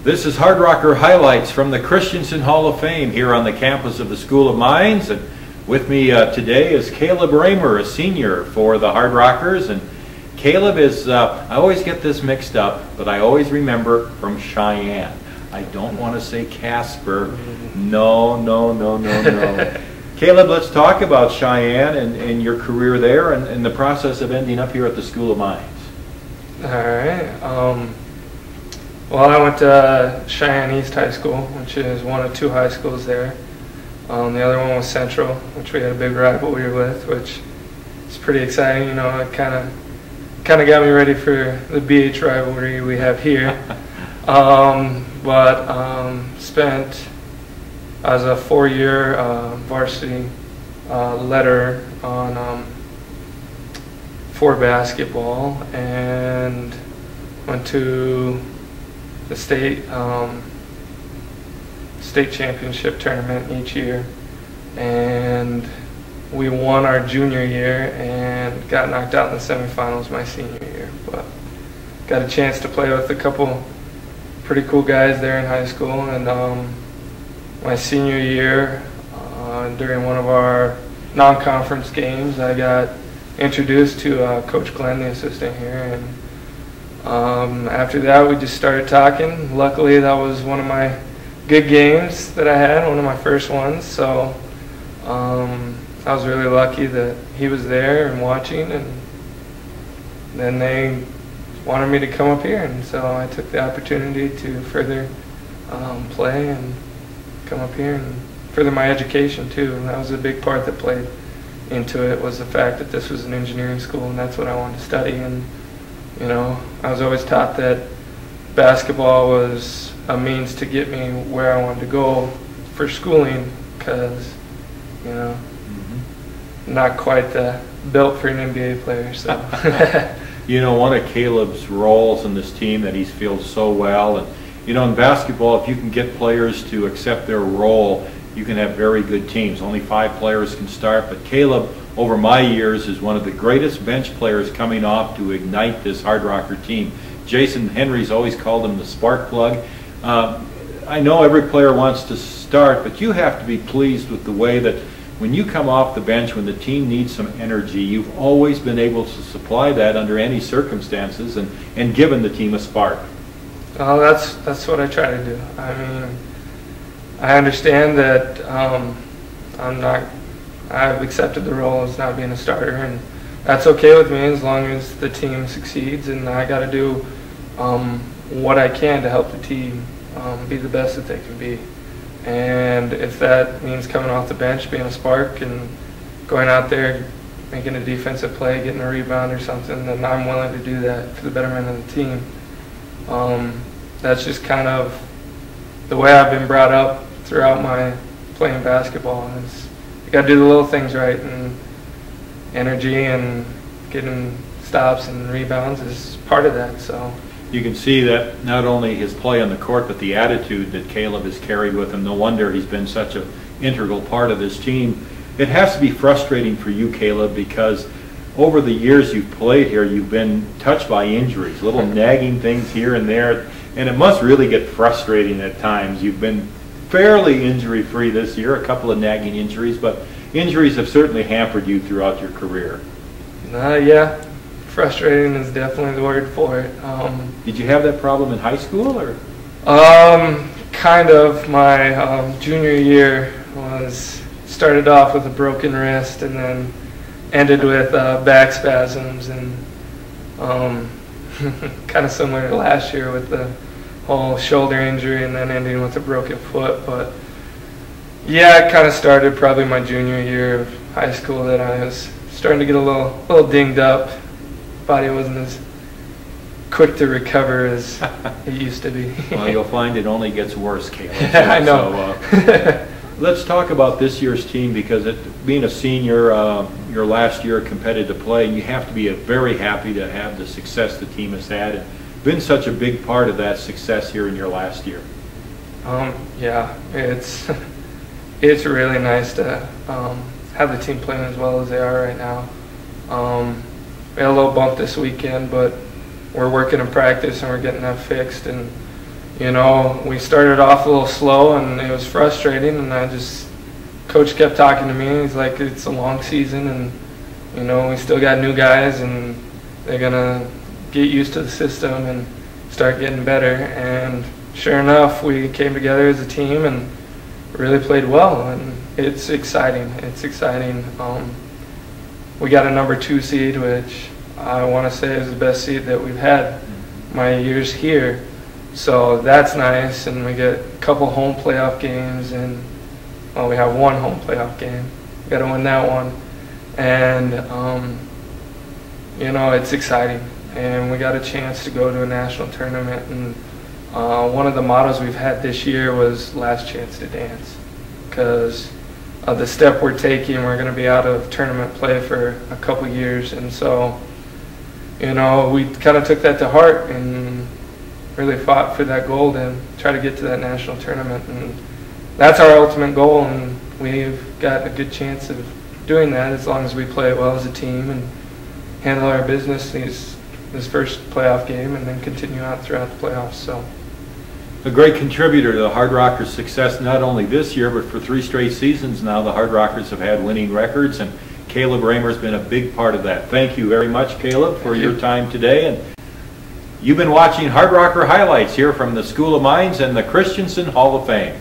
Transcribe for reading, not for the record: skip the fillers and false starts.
This is Hardrocker Highlights from the Christensen Hall of Fame here on the campus of the School of Mines. And with me today is Kaleb Rehmer, a senior for the Hardrockers. And Kaleb is, I always get this mixed up, but I always remember from Cheyenne. I don't want to say Casper. No. Kaleb, let's talk about Cheyenne and your career there and the process of ending up here at the School of Mines. All right. Well, I went to Cheyenne East High School, which is one of two high schools there. The other one was Central, which we had a big rivalry with, which is pretty exciting. You know, it kind of got me ready for the BH rivalry we have here. Spent as a 4-year varsity letter on for basketball, and went to the state championship tournament each year, and we won our junior year and got knocked out in the semifinals my senior year. But got a chance to play with a couple pretty cool guys there in high school, and my senior year, during one of our non-conference games, I got introduced to Coach Glenn, the assistant here, and after that we just started talking. Luckily that was one of my good games that I had, one of my first ones, so I was really lucky that he was there and watching, and then they wanted me to come up here, and so I took the opportunity to further play and come up here and further my education too. And that was a big part that played into it, was the fact that this was an engineering school and that's what I wanted to study. And you know, I was always taught that basketball was a means to get me where I wanted to go for schooling, because, you know, not quite built for an NBA player. So, you know, one of Kaleb's roles in this team that he's filled so well, and you know, in basketball, if you can get players to accept their role, you can have very good teams. Only 5 players can start, but Kaleb, over my years, is one of the greatest bench players coming off to ignite this Hardrocker team. Jason Henry's always called him the spark plug. I know every player wants to start, but you have to be pleased with the way that when you come off the bench, when the team needs some energy, you've always been able to supply that under any circumstances and given the team a spark. Oh, that's what I try to do. I mean, I understand that I've accepted the role as not being a starter, and that's okay with me as long as the team succeeds, and I got to do what I can to help the team be the best that they can be. And if that means coming off the bench, being a spark, and going out there, making a defensive play, getting a rebound or something, then I'm willing to do that for the betterment of the team. That's just kind of the way I've been brought up throughout my playing basketball. You got to do the little things right, and energy and getting stops and rebounds is part of that. So you can see that not only his play on the court, but the attitude that Kaleb has carried with him. No wonder he's been such an integral part of this team. It has to be frustrating for you, Kaleb, because over the years you've played here, you've been touched by injuries, little nagging things here and there, and it must really get frustrating at times. You've been fairly injury-free this year, a couple of nagging injuries, but injuries have certainly hampered you throughout your career. Yeah, frustrating is definitely the word for it. Did you have that problem in high school, or? Kind of. My junior year started off with a broken wrist, and then ended with back spasms, and kind of similar to last year with the whole shoulder injury, and then ending with a broken foot. But yeah, it kind of started probably my junior year of high school that I was starting to get a little dinged up. Body wasn't as quick to recover as it used to be. Well, you'll find it only gets worse, Kaleb. I know. So, let's talk about this year's team, because being a senior, your last year competitive play, you have to be very happy to have the success the team has had, and been such a big part of that success here in your last year. Yeah, it's really nice to have the team playing as well as they are right now. We had a little bump this weekend, but we're working in practice and we're getting that fixed, and you know, we started off a little slow and it was frustrating, and Coach kept talking to me. He's like, it's a long season, and you know, we still got new guys, and they're gonna get used to the system and start getting better. And sure enough, we came together as a team and really played well, and it's exciting. It's exciting. We got a #2 seed, which I want to say is the best seed that we've had my years here. So that's nice, and we get a couple home playoff games, and well, we have one home playoff game. We got to win that one, and you know, it's exciting. And we got a chance to go to a national tournament, and one of the mottos we've had this year was "Last chance to dance," because of the step we're taking. We're going to be out of tournament play for a couple years, and so, you know, we kind of took that to heart and really fought for that goal to try to get to that national tournament, and that's our ultimate goal. And we've got a good chance of doing that as long as we play well as a team and handle our business this first playoff game, and then continue out throughout the playoffs. So, a great contributor to the Hardrockers' success not only this year, but for 3 straight seasons now. The Hardrockers have had winning records, and Kaleb Rehmer has been a big part of that. Thank you very much, Kaleb, for your time today. And you've been watching Hardrocker Highlights here from the School of Mines and the Christensen Hall of Fame.